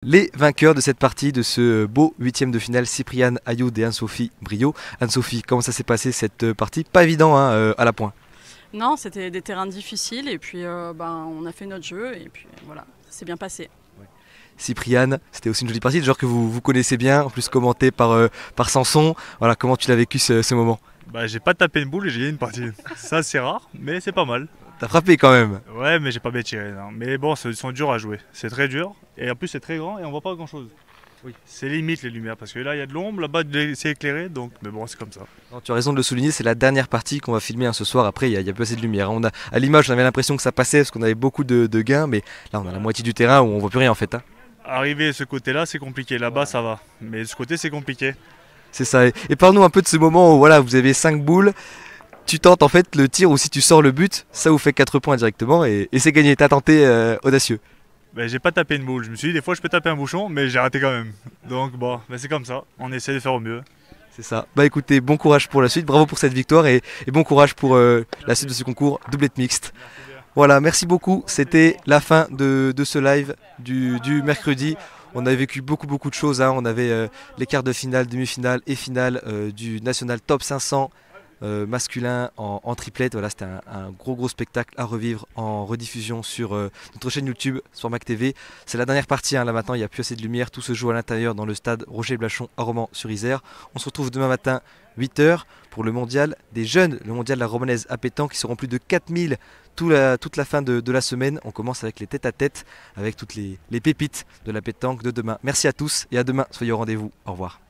Les vainqueurs de cette partie, de ce beau huitième de finale, Cypriane Ayoud et Anne-Sophie Brio. Anne-Sophie, comment ça s'est passé cette partie? Pas évident hein, à la pointe. Non, c'était des terrains difficiles et puis on a fait notre jeu et puis voilà, ça s'est bien passé. Cypriane, c'était aussi une jolie partie, le genre que vous connaissez bien, en plus commenté par Sanson. Voilà, comment tu l'as vécu ce moment? Bah, j'ai pas tapé une boule et j'ai gagné une partie. Ça c'est rare, mais c'est pas mal. T'as frappé quand même. Ouais, mais j'ai pas bien tiré. Non. Mais bon, ils sont durs à jouer. C'est très dur. Et en plus, c'est très grand et on voit pas grand chose. Oui. C'est limite les lumières parce que là il y a de l'ombre, là-bas c'est éclairé, donc mais bon, c'est comme ça. Non, tu as raison de le souligner, c'est la dernière partie qu'on va filmer ce soir. Après, il y a plus assez de lumière. À l'image, on avait l'impression que ça passait parce qu'on avait beaucoup de gains, mais là, on a la moitié du terrain où on voit plus rien en fait. Hein. Arriver de ce côté-là, c'est compliqué. Là-bas, ça va. Mais de ce côté, c'est compliqué. C'est ça. Et parle-nous un peu de ce moment où voilà, vous avez 5 boules. Tu tentes en fait le tir ou si tu sors le but, ça vous fait 4 points directement et c'est gagné. T'as tenté audacieux. Ben, j'ai pas tapé une boule. Je me suis dit, des fois, je peux taper un bouchon, mais j'ai raté quand même. Donc, bon, ben, c'est comme ça. On essaie de faire au mieux. C'est ça. Bah écoutez, bon courage pour la suite. Bravo pour cette victoire et bon courage pour la suite de ce concours doublette mixte. Voilà, merci beaucoup. C'était la fin de ce live du mercredi. On avait vécu beaucoup de choses. Hein. On avait les quarts de finale, demi-finale et finale du National Top 500. Masculin en triplette. Voilà, c'était un gros spectacle à revivre en rediffusion sur notre chaîne YouTube Sportmac TV. C'est la dernière partie, hein, là maintenant il n'y a plus assez de lumière, tout se joue à l'intérieur dans le stade Roger Blachon à Romans-sur-Isère. On se retrouve demain matin 8h pour le mondial des jeunes, le mondial de la Romanaise à pétanque qui seront plus de 4000 toute la fin de la semaine. On commence avec les tête-à-tête avec toutes les pépites de la pétanque de demain. Merci à tous et à demain, soyez au rendez-vous, au revoir.